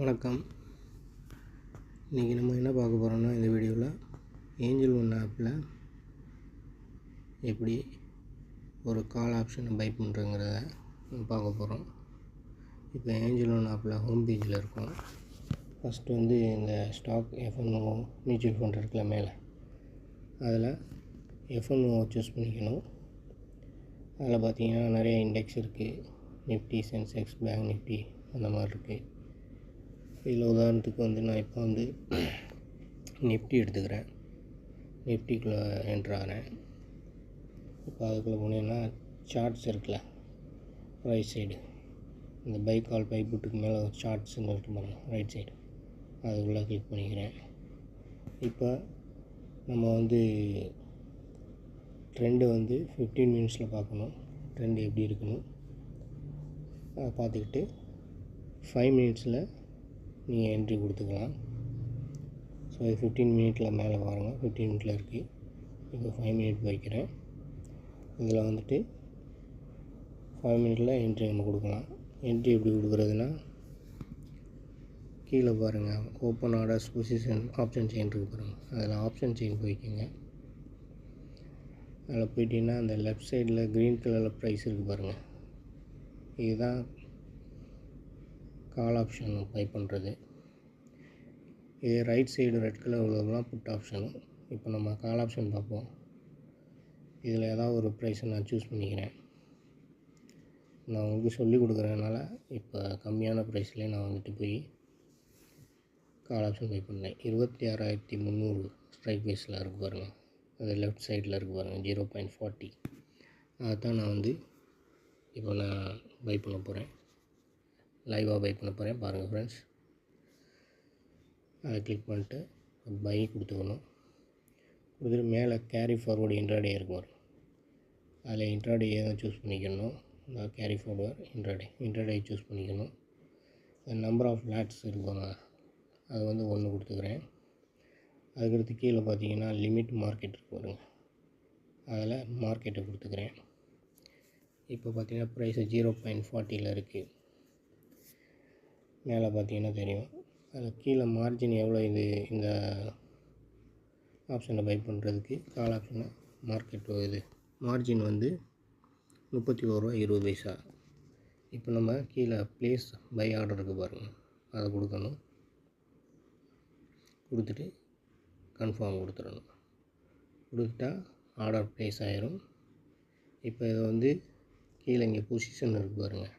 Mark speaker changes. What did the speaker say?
Speaker 1: வணக்கம். இன்றைக்கி நம்ம என்ன பார்க்க போகிறோம்னா, இந்த வீடியோவில் ஏஞ்சல் ஒன் ஆப்பில் எப்படி ஒரு கால் ஆப்ஷனை பை பண்ணுறங்கிறத பார்க்க போகிறோம். இப்போ ஏஞ்சல் ஒன் ஆப்பில் ஹோம் பேஜில் இருக்கும். ஃபஸ்ட்டு இந்த ஸ்டாக் எஃப்என்ஓ மியூச்சுவல் ஃபண்ட் இருக்குல்ல மேலே, அதில் எஃப்என்ஓ சூஸ் பண்ணிக்கணும். அதில் பார்த்திங்கன்னா நிறைய இண்டெக்ஸ் இருக்குது. நிஃப்டி, சென்செக்ஸ், பேங்க் நிஃப்டி அந்த மாதிரி இருக்குது. இதில் உதாரணத்துக்கு நான் இப்போ நிஃப்டி எடுத்துக்கிறேன். நிஃப்டிக்குள்ளே என்ட்ராகிறேன். இப்போ அதுக்குள்ளே போனீங்கன்னா சார்ட்ஸ் இருக்குல்ல, ரைட் சைடு இந்த பை கால் பை புட்டுக்கு மேலே ஒரு சார்ட்ஸ்ன்னு சொல்லிட்டு பாருங்கள், ரைட் சைடு அதுக்குள்ளே கிளிக் பண்ணிக்கிறேன். இப்போ நம்ம ட்ரெண்டு 15 மினிட்ஸில் பார்க்கணும். ட்ரெண்டு எப்படி இருக்குன்னு அதை பார்த்துக்கிட்டு 5 மினிட்ஸில் நீங்கள் என்ட்ரி கொடுத்துக்கலாம். ஸோ 15 மினிட்டில் மேலே பாருங்கள், 15 மினிட்டில் இருக்குது. இப்போ 5 மினிட் வைக்கிறேன். இதில் 5 மினிட்டில் என்ட்ரி நம்ம கொடுக்கலாம். என்ட்ரி எப்படி கொடுக்குறதுனா, கீழே பாருங்கள், open orders position option chain இருக்குது பாருங்கள், அதில் ஆப்ஷன் செயின் போய்க்குங்க. அதில் போயிட்டீங்கன்னா அந்த லெஃப்ட் சைடில் க்ரீன் கலரில் ப்ரைஸ் இருக்குது பாருங்கள், இதுதான் கால் ஆப்ஷன் பை பண்ணுறது. இது ரைட் சைடு ரெட் கலர் உள்ளதெல்லாம் புட் ஆப்ஷனு. இப்போ நம்ம கால் ஆப்ஷன் பார்ப்போம். இதில் ஏதாவது ஒரு ப்ரைஸை நான் சூஸ் பண்ணிக்கிறேன். நான் உங்களுக்கு சொல்லிக் கொடுக்குறதுனால இப்போ கம்மியான ப்ரைஸ்லேயே நான் போய் கால் ஆப்ஷன் பை பண்ணேன். 26,300 ஸ்ட்ரைக் ப்ரைஸில் இருக்குது பாருங்கள், அது லெஃப்ட் சைடில் இருக்குது பாருங்கள், 0.40. அதுதான் நான் இப்போ நான் பை பண்ண போகிறேன், லைவாக பை பண்ண போகிறேன். பாருங்கள் ஃப்ரெண்ட்ஸ், அதை கிளிக் பண்ணிட்டு பை கொடுத்துக்கணும். கொடுத்துட்டு மேலே கேரி ஃபார்வர்டு இன்ட்ராடே இருக்கும், அதில் இன்ட்ராடே தான் சூஸ் பண்ணிக்கணும். நான் கேரி ஃபார்வர்டு இன்ட்ராடே சூஸ் பண்ணிக்கணும். நம்பர் ஆஃப் லாட்ஸ் இருப்பாங்க, அது 1 கொடுத்துக்கிறேன். அதுக்கடுத்து கீழே பார்த்தீங்கன்னா லிமிட் மார்க்கெட் இருக்கு பாருங்க, அதில் மார்க்கெட்டை கொடுத்துக்கிறேன். இப்போ பார்த்தீங்கன்னா ப்ரைஸு 0.40 இருக்குது. மேலே பார்த்தீங்கன்னா தெரியும். அதில் கீழே மார்ஜின் எவ்வளோ, இந்த ஆப்ஷனை பை பண்ணுறதுக்கு கால் ஆப்ஷனை மார்க்கெட் மார்ஜின் 31 ரூபா 20 பைசா. இப்போ நம்ம கீழே ப்ளேஸ் பை ஆர்டர் இருக்குது பாருங்கள், அதை கொடுக்கணும். கொடுத்துட்டு கன்ஃபார்ம் கொடுத்துடணும். கொடுத்துட்டா ஆர்டர் ப்ளேஸ் ஆகிரும். இப்போ இதை கீழே இங்கே பொசிஷன் இருக்குது பாருங்கள்,